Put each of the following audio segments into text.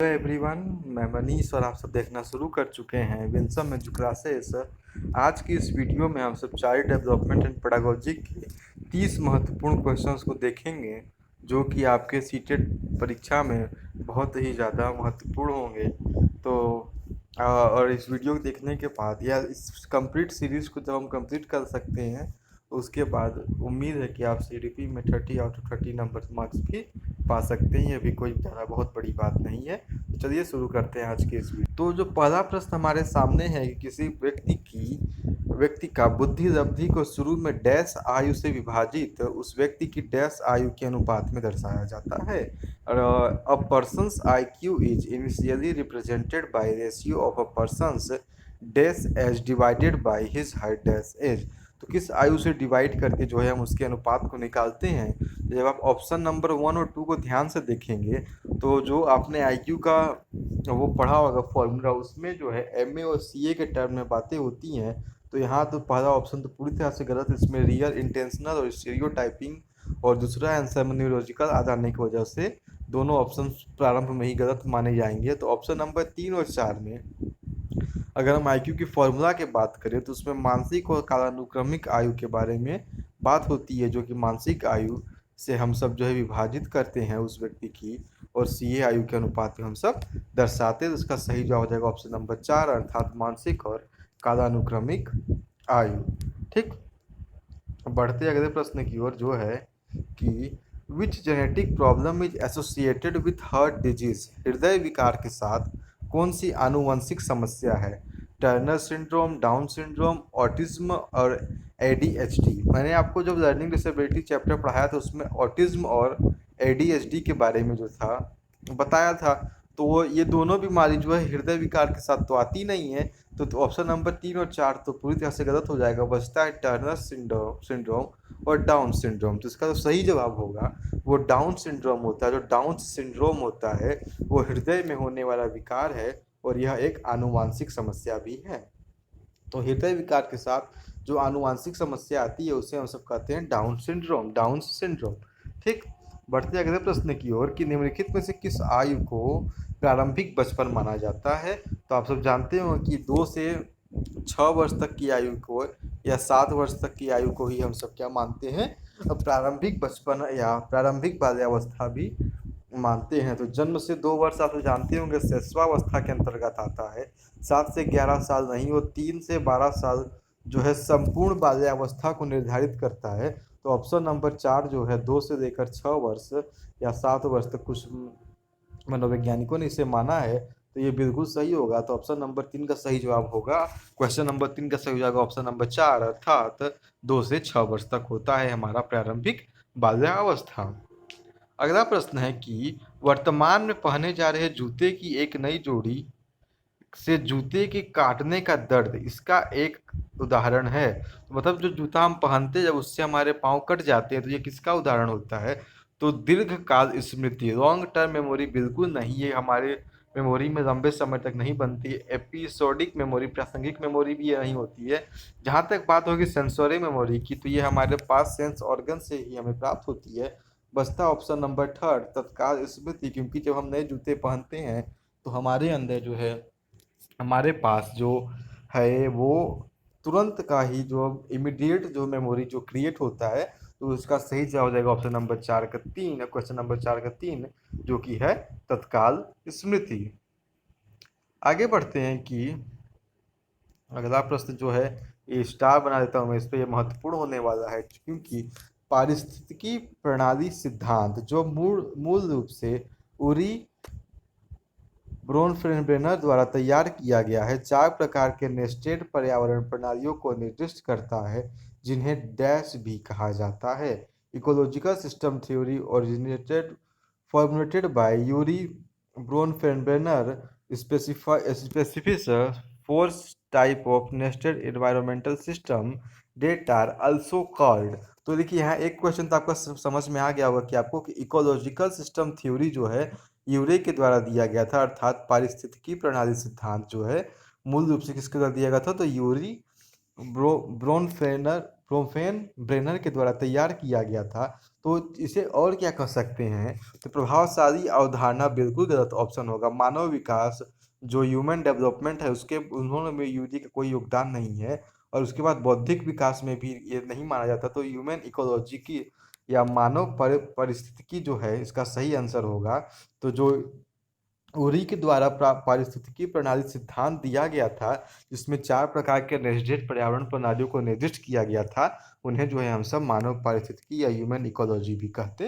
Hello everyone, मैं मनीष और आप सब देखना शुरू कर चुके हैं विंसम एजुक्लासेस। आज की इस वीडियो में हम सब चाइल्ड डेवलपमेंट एंड पेडागोजी के 30 महत्वपूर्ण क्वेश्चंस को देखेंगे जो कि आपके सीटेट परीक्षा में बहुत ही ज़्यादा महत्वपूर्ण होंगे। तो और इस वीडियो को देखने के बाद या इस कंप्लीट सीरीज़ को जब हम कंप्लीट कर सकते हैं उसके बाद उम्मीद है कि आप सीडीपी में 30 आउट ऑफ 30 नंबर मार्क्स भी पा सकते हैं। ये भी कोई ज़्यादा बहुत बड़ी बात नहीं है। तो चलिए शुरू करते हैं आज की इस वीडियो। तो जो पहला प्रश्न हमारे सामने है कि किसी व्यक्ति का बुद्धि अवधि को शुरू में डैश आयु से विभाजित उस व्यक्ति की डैश आयु के अनुपात में दर्शाया जाता है। A person's IQ is initially represented by ratio of a person's dash age divided by his her dash age. तो किस आयु से डिवाइड करके जो है हम उसके अनुपात को निकालते हैं। तो जब आप ऑप्शन नंबर 1 और 2 को ध्यान से देखेंगे तो जो आपने IQ का वो पढ़ा होगा फॉर्मूला, उसमें जो है MA और CA के टर्म में बातें होती हैं। तो यहाँ तो पहला ऑप्शन तो पूरी तरह से गलत है, इसमें रियल, इंटेंशनल और स्टीरियोटाइपिंग और दूसरा आंसर में न्यूरोलॉजिकल आ जाने की वजह से दोनों ऑप्शन प्रारंभ में ही गलत माने जाएंगे। तो ऑप्शन नंबर 3 और 4 में अगर हम IQ की फॉर्मूला की बात करें तो उसमें मानसिक और कालानुक्रमिक आयु के बारे में बात होती है, जो कि मानसिक आयु से हम सब जो है विभाजित करते हैं उस व्यक्ति की, और CA आयु के अनुपात में हम सब दर्शाते हैं। तो इसका सही जवाब हो जाएगा ऑप्शन नंबर 4, अर्थात मानसिक और कालानुक्रमिक आयु। ठीक, बढ़ते अगले प्रश्न की ओर, जो है कि which genetic problem is associated with heart disease. हृदय विकार के साथ कौन सी आनुवंशिक समस्या है। Turner syndrome, Down syndrome, autism और ADHD। मैंने आपको जब लर्निंग डिसेबिलिटी चैप्टर पढ़ाया था उसमें ऑटिज्म और ADHD के बारे में जो था बताया था। तो वो ये दोनों बीमारी जो है हृदय विकार के साथ तो आती नहीं है। तो ऑप्शन नंबर 3 और 4 तो पूरी तरह से गलत हो जाएगा। बचता है टर्नर सिंड्रोम और डाउन सिंड्रोम। तो इसका जो सही जवाब होगा वो डाउन सिंड्रोम होता है। जो डाउन सिंड्रोम होता है वो हृदय में होने वाला विकार है और यह एक आनुवांशिक समस्या भी है। तो हृदय विकार के साथ जो आनुवांशिक समस्या आती है उसे हम सब कहते हैं डाउन सिंड्रोम। ठीक, बढ़ते अगले प्रश्न की ओर कि निम्नलिखित में से किस आयु को प्रारंभिक बचपन माना जाता है। तो आप सब जानते हो कि 2 से 6 वर्ष तक की आयु को या 7 वर्ष तक की आयु को ही हम सब क्या मानते हैं, प्रारंभिक बचपन या प्रारंभिक बाल्यावस्था भी मानते हैं। तो जन्म से 2 वर्ष आप तो जानते होंगे शिशुआवस्था के अंतर्गत आता है। 7 से 11 साल नहीं, वो 3 से 12 साल जो है संपूर्ण बाल्यावस्था को निर्धारित करता है। तो ऑप्शन नंबर 4 जो है 2 से लेकर 6 वर्ष या 7 वर्ष तक कुछ मनोवैज्ञानिकों ने इसे माना है। तो ये बिल्कुल सही होगा। तो ऑप्शन नंबर 3 का सही जवाब होगा, क्वेश्चन नंबर 3 का सही हो जाएगा ऑप्शन नंबर 4, अर्थात 2 से 6 वर्ष तक होता है हमारा प्रारंभिक बाल्यावस्था। अगला प्रश्न है कि वर्तमान में पहने जा रहे जूते की एक नई जोड़ी से जूते के काटने का दर्द इसका एक उदाहरण है। तो मतलब जो जूता हम पहनते हैं जब उससे हमारे पाँव कट जाते हैं तो ये किसका उदाहरण होता है। तो दीर्घकाल स्मृति, लॉन्ग टर्म मेमोरी बिल्कुल नहीं, ये हमारे मेमोरी में लंबे समय तक नहीं बनती है। एपिसोडिक मेमोरी, प्रासंगिक मेमोरी भी ये नहीं होती है। जहाँ तक बात होगी सेंसोरी मेमोरी की, तो ये हमारे पास सेंस ऑर्गन से ही हमें प्राप्त होती है। बचता ऑप्शन नंबर 3, तत्काल स्मृति, क्योंकि जब हम नए जूते पहनते हैं तो हमारे अंदर जो है हमारे पास जो है वो तुरंत का ही जो इमीडिएट जो मेमोरी जो क्रिएट होता है। तो उसका सही जवाब हो जाएगा ऑप्शन नंबर 4 का 3, क्वेश्चन नंबर 4 का 3, जो कि है तत्काल स्मृति। आगे बढ़ते हैं कि अगला प्रश्न जो है ये स्टार बना देता हूँ मैं इस पर, ये महत्वपूर्ण होने वाला है क्योंकि पारिस्थितिकी प्रणाली सिद्धांत जो मूल रूप से उरी ब्रोनफेनब्रेनर द्वारा तैयार किया गया है, 4 प्रकार के नेस्टेड पर्यावरण प्रणालियों को निर्दिष्ट करता है जिन्हें डैश भी कहा जाता है। Ecological system theory originated formulated by Yuri Bronfenbrenner specifies 4 type of nested environmental system that are also called. तो देखिए यहाँ एक क्वेश्चन तो आपका समझ में आ गया होगा कि आपको कि इकोलॉजिकल सिस्टम थ्योरी जो है यूरे के द्वारा दिया गया था, अर्थात पारिस्थितिकी प्रणाली सिद्धांत जो है मूल रूप से किसके द्वारा दिया गया था, तो यूरी ब्रोनफेन ब्रेनर के द्वारा तैयार किया गया था। तो इसे और क्या कह सकते हैं, तो प्रभावशाली अवधारणा बिल्कुल गलत ऑप्शन होगा। मानव विकास जो ह्यूमन डेवलपमेंट है उसके उन्होंने में यूजी का कोई योगदान नहीं है। और उसके बाद बौद्धिक विकास में भी ये नहीं माना जाता। तो ह्यूमन इकोलॉजी की या मानव परिस्थितिकी जो है इसका सही आंसर होगा। तो जो उरी के द्वारा पारिस्थितिकी प्रणाली सिद्धांत दिया गया था, जिसमें 4 प्रकार के रेसिडेंट पर्यावरण प्रणालियों को निर्दिष्ट किया गया था, उन्हें जो है हम सब मानव पारिस्थितिकी या ह्यूमन इकोलॉजी भी कहते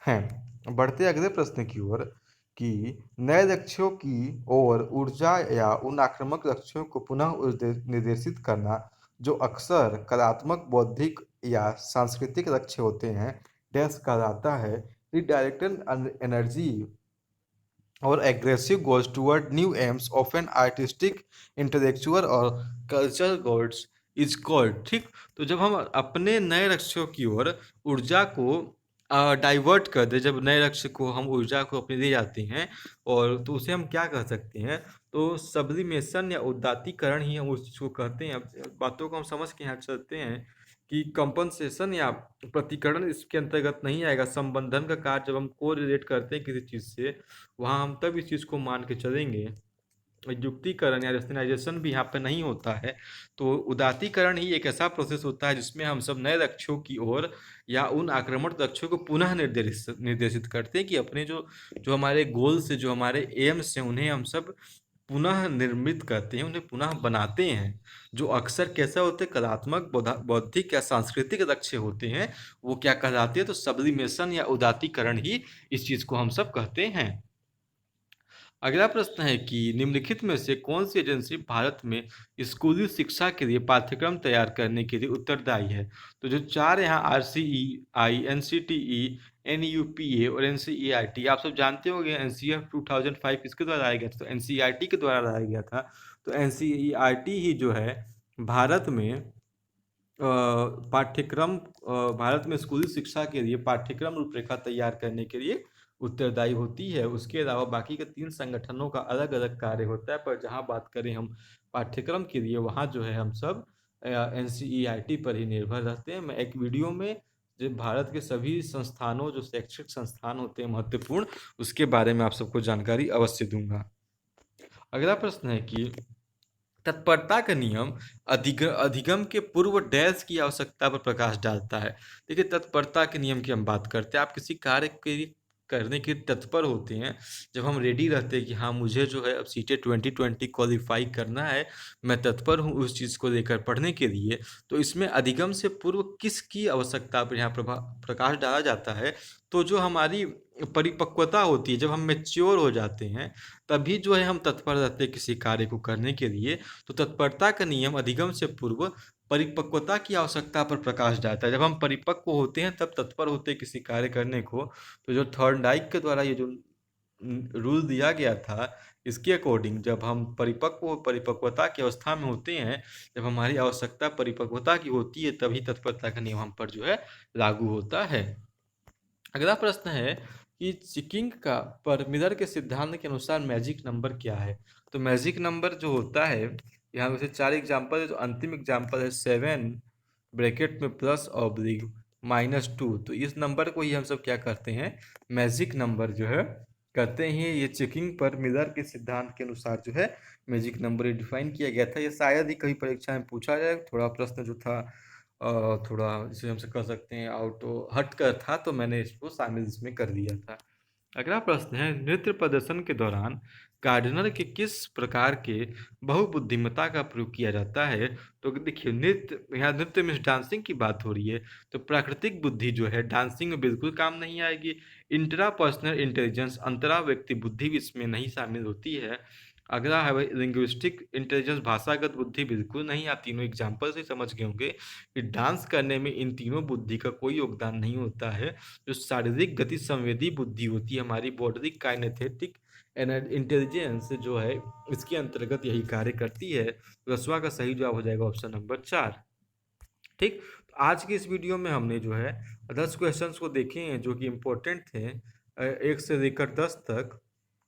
हैं। बढ़ते अगले प्रश्न की ओर कि नए लक्ष्यों की ओर ऊर्जा या उन आक्रामक लक्ष्यों को पुनः निर्देशित करना जो अक्सर कलात्मक, बौद्धिक या सांस्कृतिक लक्ष्य होते हैं, डैश कहलाता है। रिडायरेक्टेड एनर्जी और aggressive goals toward new AIIMS of an artistic, intellectual और कल्चरल गोल्स इज कॉल्ड। ठीक, तो जब हम अपने नए लक्ष्यों की ओर ऊर्जा को डाइवर्ट कर दे, जब नए लक्ष्य को हम ऊर्जा को अपने दे जाते हैं, और तो उसे हम क्या कह सकते हैं, तो सब्लिमेशन या उदात्तीकरण ही हम उस चीज़ को कहते हैं। अब बातों को हम समझ के यहाँ चलते हैं कि कंपनसेशन या प्रतिकरण इसके अंतर्गत नहीं आएगा। संबंधन का कार्य जब हम को रिलेट करते हैं किसी चीज़ से, वहाँ हम तब इस चीज़ को मान के चलेंगे। युक्तिकरण या रेशनलाइजेशन भी यहाँ पे नहीं होता है। तो उदात्तीकरण ही एक ऐसा प्रोसेस होता है जिसमें हम सब नए लक्ष्यों की ओर या उन आक्रामक लक्ष्यों को पुनः निर्देशित निर्देशित करते हैं कि अपने जो जो हमारे गोल्स है, जो हमारे एम्स हैं, उन्हें हम सब पुनः निर्मित करते हैं, उन्हें पुनः बनाते हैं। जो अक्सर कैसा होते हैं, कलात्मक, बौद्धिक या सांस्कृतिक लक्ष्य होते हैं, वो क्या कहलाते हैं, तो सब्लिमेशन या उदात्तीकरण ही इस चीज़ को हम सब कहते हैं। अगला प्रश्न है कि निम्नलिखित में से कौन सी एजेंसी भारत में स्कूली शिक्षा के लिए पाठ्यक्रम तैयार करने के लिए उत्तरदायी है। तो जो 4 यहाँ RCEI, NCTE, NUPA और NCERT, आप सब जानते होंगे NCF 2005 किसके द्वारा लाया गया था, तो NCERT के द्वारा लाया गया था। तो NCERT ही जो है भारत में पाठ्यक्रम भारत में स्कूली शिक्षा के लिए पाठ्यक्रम रूपरेखा तैयार करने के लिए उत्तरदायी होती है। उसके अलावा बाकी के 3 संगठनों का अलग अलग कार्य होता है, पर जहाँ बात करें हम पाठ्यक्रम के लिए, वहाँ जो है हम सब NCERT पर ही निर्भर रहते हैं। मैं एक वीडियो में जो भारत के सभी संस्थानों, जो शैक्षिक संस्थान होते हैं महत्वपूर्ण, उसके बारे में आप सबको जानकारी अवश्य दूंगा। अगला प्रश्न है कि तत्परता का नियम अधिगम के पूर्व डैश की आवश्यकता पर प्रकाश डालता है। देखिए, तत्परता के नियम की हम बात करते हैं। आप किसी कार्य के करने के तत्पर होते हैं, जब हम रेडी रहते हैं कि हाँ मुझे जो है अब सीटेट 2020 क्वालिफाई करना है, मैं तत्पर हूँ उस चीज़ को लेकर पढ़ने के लिए, तो इसमें अधिगम से पूर्व किसकी आवश्यकता पर यहाँ प्रकाश डाला जाता है। तो जो हमारी परिपक्वता होती है, जब हम मेच्योर हो जाते हैं, तभी जो है हम तत्पर रहते हैं किसी कार्य को करने के लिए। तो तत्परता का नियम अधिगम से पूर्व परिपक्वता की आवश्यकता पर प्रकाश डालता है। जब हम परिपक्व होते हैं तब तत्पर होते हैं किसी कार्य करने को। तो जो थॉर्नडाइक के द्वारा ये जो रूल दिया गया था, इसके अकॉर्डिंग जब हम परिपक्वता की अवस्था में होते हैं, जब हमारी आवश्यकता परिपक्वता की होती है, तभी तत्परता का नियम हम पर जो है लागू होता है। अगला प्रश्न है कि चिकिंग का पर मिलर के सिद्धांत के अनुसार मैजिक नंबर क्या है। तो मैजिक नंबर जो होता है, यहाँ में से 4 एग्जाम्पल है। जो अंतिम एग्जाम्पल है 7 ब्रैकेट में प्लस ऑब्लिक -2, तो इस नंबर को ही हम सब क्या करते हैं, मैजिक नंबर जो है कहते हैं। ये चेकिंग पर मिलर के सिद्धांत के अनुसार जो है मैजिक नंबर डिफाइन किया गया था। ये शायद ही कभी परीक्षा में पूछा जाए। थोड़ा प्रश्न जो था थोड़ा जिसे हमसे कह सकते हैं आउट हट कर था, तो मैंने इसको शामिल इसमें कर दिया था। अगला प्रश्न है, नृत्य प्रदर्शन के दौरान गार्डनर के किस प्रकार के बहुबुद्धिमत्ता का प्रयोग किया जाता है। तो देखिए, नृत्य, यहाँ नृत्य में डांसिंग की बात हो रही है, तो प्राकृतिक बुद्धि जो है डांसिंग में बिल्कुल काम नहीं आएगी। इंट्रापर्सनल इंटेलिजेंस, अंतरा व्यक्ति बुद्धि भी इसमें नहीं शामिल होती है। अगला है लिंग्विस्टिक इंटेलिजेंस, भाषागत बुद्धि बिल्कुल नहीं। आप तीनों एग्जाम्पल से समझ गए होंगे कि डांस करने में इन तीनों बुद्धि का कोई योगदान नहीं होता है। जो शारीरिक गति संवेदी बुद्धि होती है, हमारी बॉडी काइनेथेटिक इंटेलिजेंस जो है, इसके अंतर्गत यही कार्य करती है। तो रसवा का सही जवाब हो जाएगा ऑप्शन नंबर 4। ठीक, तो आज की इस वीडियो में हमने जो है 10 क्वेश्चंस को देखे हैं जो कि इम्पोर्टेंट थे, 1 से लेकर 10 तक।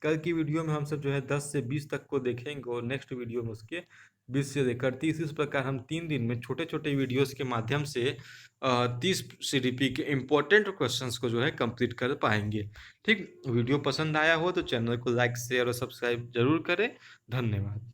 कल की वीडियो में हम सब जो है 10 से 20 तक को देखेंगे और नेक्स्ट वीडियो में उसके 20 से लेकर 30। इस प्रकार हम 3 दिन में छोटे छोटे वीडियोस के माध्यम से 30 सीडीपी के इम्पोर्टेंट क्वेश्चंस को जो है कंप्लीट कर पाएंगे। ठीक, वीडियो पसंद आया हो तो चैनल को लाइक शेयर और सब्सक्राइब जरूर करें। धन्यवाद।